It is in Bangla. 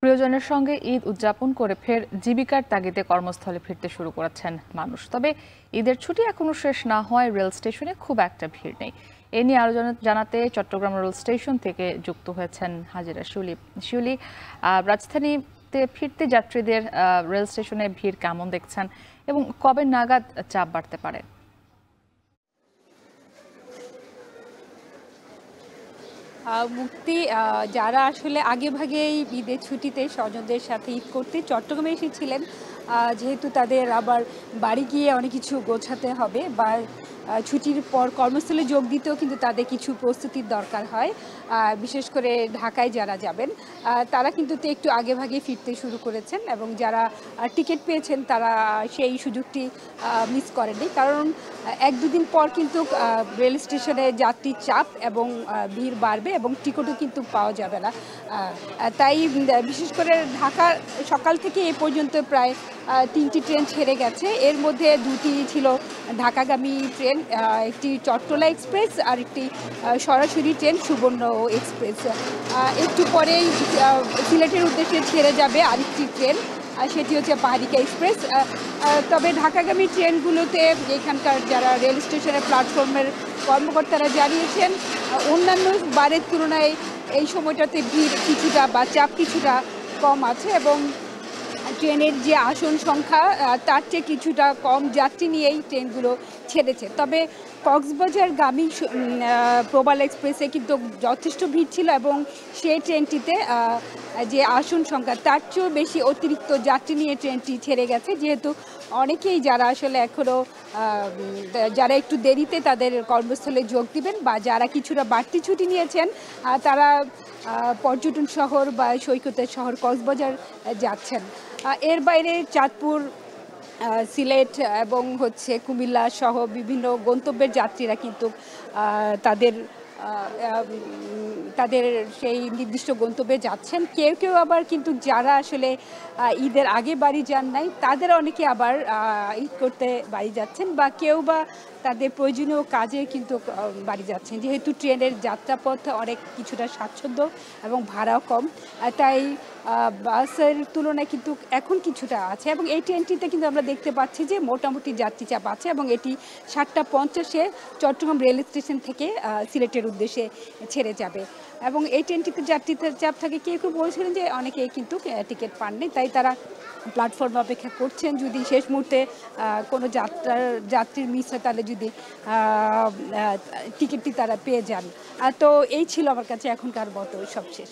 প্রিয়জনের সঙ্গে ঈদ উদযাপন করে ফের জীবিকার তাগিদে কর্মস্থলে ফিরতে শুরু করেছেন মানুষ। তবে ঈদের ছুটি এখনো শেষ না হওয়ায় রেল স্টেশনে খুব একটা ভিড় নেই। এ নিয়ে আরো জানাতে চট্টগ্রাম রেল স্টেশন থেকে যুক্ত হয়েছেন হাজিরা শিউলি। শিউলি, রাজধানীতে ফিরতে যাত্রীদের রেল স্টেশনে ভিড় কেমন দেখছেন এবং কবে নাগাদ চাপ বাড়তে পারে? মুক্তি যারা আসলে আগেভাগেই ঈদের ছুটিতে স্বজনদের সাথে ঈদ করতে চট্টগ্রামে এসেছিলেন, যেহেতু তাদের আবার বাড়ি গিয়ে অনেক কিছু গোছাতে হবে বা ছুটির পর কর্মস্থলে যোগ দিতেও কিন্তু তাদের কিছু প্রস্তুতির দরকার হয়। বিশেষ করে ঢাকায় যারা যাবেন তারা কিন্তু একটু আগেভাগে ফিরতে শুরু করেছেন, এবং যারা টিকিট পেয়েছেন তারা সেই সুযোগটি মিস করেননি। কারণ এক দুদিন পর কিন্তু রেল স্টেশনে যাত্রীর চাপ এবং ভিড় বাড়বে এবং টিকিটও কিন্তু পাওয়া যাবে না। তাই বিশেষ করে ঢাকা সকাল থেকে এ পর্যন্ত প্রায় 3টি ট্রেন ছেড়ে গেছে। এর মধ্যে 2টি ছিল ঢাকাগামী ট্রেন, একটি চট্টলা এক্সপ্রেস আর একটি সরাসরি ট্রেন সুবর্ণ এক্সপ্রেস। একটু পরেই সিলেটের উদ্দেশ্যে ছেড়ে যাবে আরেকটি ট্রেন, সেটি হচ্ছে পাহাড়িকা এক্সপ্রেস। তবে ঢাকাগামী ট্রেনগুলোতে এখানকার যারা রেল স্টেশনের প্ল্যাটফর্মের কর্মকর্তারা জানিয়েছেন অন্যান্য বারের তুলনায় এই সময়টাতে ভিড় কিছুটা বা চাপ কিছুটা কম আছে, এবং ট্রেনের যে আসন সংখ্যা তার চেয়ে কিছুটা কম যাত্রী নিয়েই ট্রেনগুলো ছেড়েছে। তবে কক্সবাজারগামী প্রবাল এক্সপ্রেসে কিন্তু যথেষ্ট ভিড় ছিল, এবং সেই ট্রেনটিতে যে আসন সংখ্যা তার চেয়েও বেশি অতিরিক্ত যাত্রী নিয়ে ট্রেনটি ছেড়ে গেছে। যেহেতু অনেকেই যারা আসলে এখনও যারা একটু দেরিতে তাদের কর্মস্থলে যোগ দিবেন বা যারা কিছুটা বাড়তি ছুটি নিয়েছেন তারা পর্যটন শহর বা সৈকতের শহর কক্সবাজার যাচ্ছেন। এর বাইরে চাঁদপুর, সিলেট এবং কুমিল্লা সহ বিভিন্ন গন্তব্যের যাত্রীরা কিন্তু তাদের তাদের সেই নির্দিষ্ট গন্তব্যে যাচ্ছেন। কেউ কেউ আবার কিন্তু যারা আসলে ঈদের আগে বাড়ি যান নাই তাদের অনেকে আবার ঈদ করতে বাড়ি যাচ্ছেন, বা কেউ বা তাদের প্রয়োজনীয় কাজে কিন্তু বাড়ি যাচ্ছেন। যেহেতু ট্রেনের যাত্রাপথ অনেক কিছুটা স্বাচ্ছন্দ্য এবং ভাড়াও কম, তাই বাসের তুলনায় কিন্তু এখন কিছুটা আছে, এবং এই ট্রেনটিতে কিন্তু আমরা দেখতে পাচ্ছি যে মোটামুটি যাত্রী চাপ আছে, এবং এটি 7টা 50-এ চট্টগ্রাম রেল স্টেশন থেকে সিলেটের উদ্দেশ্যে ছেড়ে যাবে। এবং এই ট্রেনটিতে যাত্রীদের চাপ থাকে। কেউ কেউ বলেছিলেন যে অনেকেই কিন্তু টিকিট পাননি, তাই তারা প্ল্যাটফর্মে অপেক্ষা করছেন। যদি শেষ মুহূর্তে কোনো যাত্রীর মিস হয় তাহলে যদি টিকিটটি তারা পেয়ে যান। তো এই ছিল আমার কাছে এখনকার মতো সবশেষ।